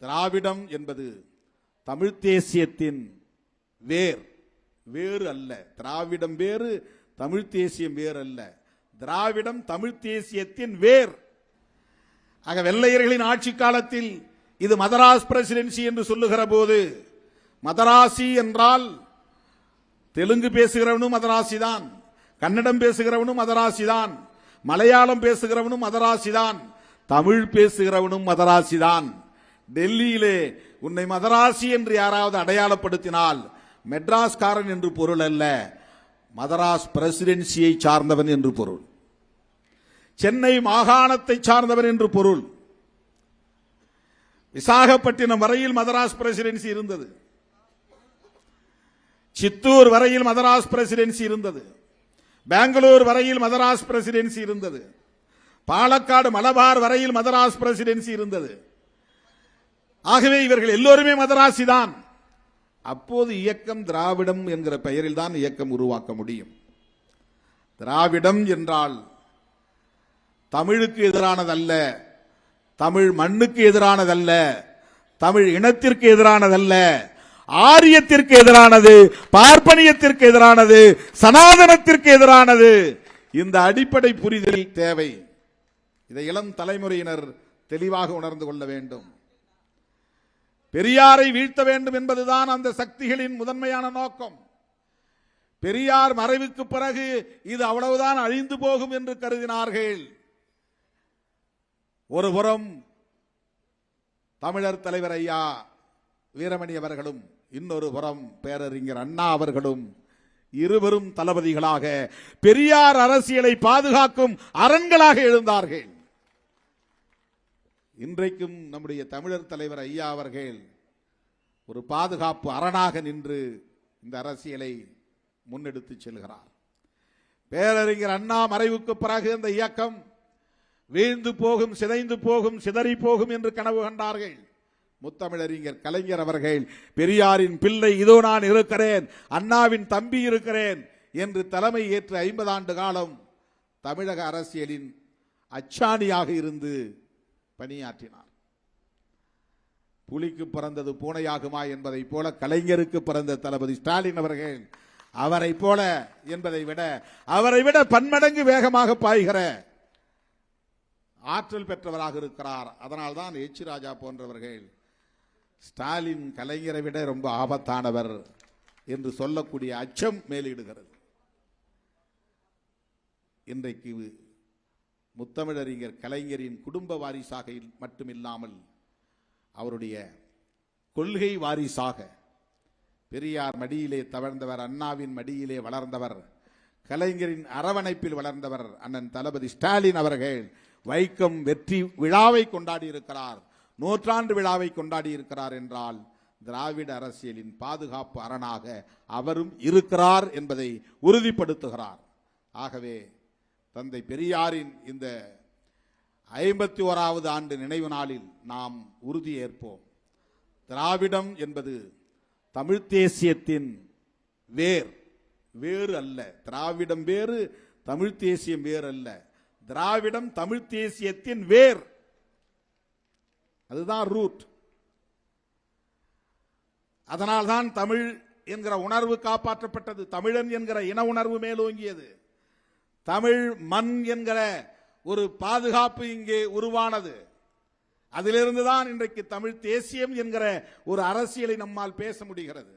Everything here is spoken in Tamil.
திராவிடம் என்பது தமிழ் தேசியத்தின் வேறு அல்ல. திராவிடம் வேறு, தமிழ் தேசியம் வேறு அல்ல. திராவிடம் தமிழ் தேசியத்தின் வேர். ஆக வெள்ளையர்களின் ஆட்சி காலத்தில் இது மதராஸ் பிரசிடென்சி என்று சொல்லுகிற போது, மதராசி என்றால் தெலுங்கு பேசுகிறவனும் மதராசி தான், கன்னடம் பேசுகிறவனும் மதராசி தான், மலையாளம் பேசுகிறவனும் மதராசி தான், தமிழ் பேசுகிறவனும் மதராசி தான். டெல்லியிலே உன்னை மதராசி என்று யாராவது அடையாளப்படுத்தினால் மெட்ராஸ்காரன் என்று பொருள் அல்ல, மதராஸ் பிரசிடென்சியை சார்ந்தவன் என்று பொருள், சென்னை மாகாணத்தை சார்ந்தவன் என்று பொருள். விசாகப்பட்டினம் வரையில் மதராஸ் பிரசிடென்சி இருந்தது, சித்தூர் வரையில் மதராஸ் பிரசிடென்சி இருந்தது, பெங்களூர் வரையில் மதராஸ் பிரசிடென்சி இருந்தது, பாலக்காடு மலபார் வரையில் மதராஸ் பிரசிடென்சி இருந்தது. ஆகவே இவர்கள் எல்லோருமே மதராசி தான். அப்போது இயக்கம் திராவிடம் என்கிற பெயரில் தான் இயக்கம் உருவாக்க முடியும். திராவிடம் என்றால் தமிழுக்கு எதிரானதல்ல, தமிழ் மண்ணுக்கு எதிரானதல்ல, தமிழ் இனத்திற்கு எதிரானதல்ல, ஆரியத்திற்கு எதிரானது, பார்ப்பனியத்திற்கு எதிரானது, சனாதனத்திற்கு எதிரானது. இந்த அடிப்படை புரிதல் தேவை. இதை இளம் தலைமுறையினர் தெளிவாக உணர்ந்து கொள்ள வேண்டும். பெரியாரை வீழ்த்த வேண்டும் என்பதுதான் அந்த சக்திகளின் முதன்மையான நோக்கம். பெரியார் மறைவுக்கு பிறகு இது அவ்வளவுதான் அழிந்து போகும் என்று கருதினார்கள். ஒருபுறம் தமிழர் தலைவர் ஐயா வீரமணி அவர்களும், இன்னொரு புறம் பேரறிஞர் அண்ணா அவர்களும் இருவரும் தளபதிகளாக பெரியார் அரசியலை பாதுகாக்கும் அரண்களாக எழுந்தார்கள். இன்றைக்கும் நம்முடைய தமிழர் தலைவர் ஐயா அவர்கள் ஒரு பாதுகாப்பு அரணாக நின்று இந்த அரசியலை முன்னெடுத்து செல்கிறார். பேரறிஞர் அண்ணா மறைவுக்கு பிறகு இந்த இயக்கம் வீழ்ந்து போகும், சிதைந்து போகும், சிதறி போகும் என்று கனவு கண்டார்கள். முத்தமிழறிஞர் கலைஞர் அவர்கள் பெரியாரின் பிள்ளை இதோ நான் இருக்கிறேன், அண்ணாவின் தம்பி இருக்கிறேன் என்று தலைமை ஏற்று 50 ஆண்டு காலம் தமிழக அரசியலின் அச்சாணியாக இருந்து பணியாற்றினார். புலிக்கு பிறந்தது பூனையாகுமா என்பதை போல கலைஞருக்கு பிறந்த தளபதி ஸ்டாலின் அவர்கள் அவரை போல என்பதை விட அவரை விட பன்மடங்கு வேகமாக பாய்கிற ஆற்றல் பெற்றவராக இருக்கிறார். அதனால்தான் எச் ராஜா போன்றவர்கள் ஸ்டாலின் கலைஞரை விட ரொம்ப ஆபத்தானவர் என்று சொல்லக்கூடிய அச்சம் மேலிடுகிறது. இன்றைக்கு முத்தமிழறிஞர் கலைஞரின் குடும்ப வாரிசாக மட்டுமில்லாமல் அவருடைய கொள்கை வாரிசாக பெரியார் மடியிலே தவழ்ந்தவர், அண்ணாவின் மடியிலே வளர்ந்தவர், கலைஞரின் அரவணைப்பில் வளர்ந்தவர் அண்ணன் தளபதி ஸ்டாலின் அவர்கள் வைக்கம் வெற்றி விழாவை கொண்டாடி இருக்கிறார், நூற்றாண்டு விழாவை கொண்டாடி இருக்கிறார் என்றால் திராவிட அரசியலின் பாதுகாப்பு அரணாக அவரும் இருக்கிறார் என்பதை உறுதிப்படுத்துகிறார். ஆகவே தந்தை பெரியாரின் இந்த 51வது ஆண்டு நினைவு நாளில் நாம் உறுதியேற்போம். திராவிடம் என்பது தமிழ் தேசியத்தின் வேறு அல்ல. திராவிடம் வேறு, தமிழ் தேசியம் வேறு அல்ல. திராவிடம் தமிழ் தேசியத்தின் வேர், அதுதான் ரூட். அதனால்தான் தமிழ் என்கிற உணர்வு காப்பாற்றப்பட்டது, தமிழன் என்கிற இன உணர்வு மேலோங்கியது, தமிழ் மண் என்கிற ஒரு பாதுகாப்பு இங்கே உருவானது. அதிலிருந்துதான் இன்றைக்கு தமிழ் தேசியம் என்கிற ஒரு அரசியலை நம்மால் பேச முடிகிறது.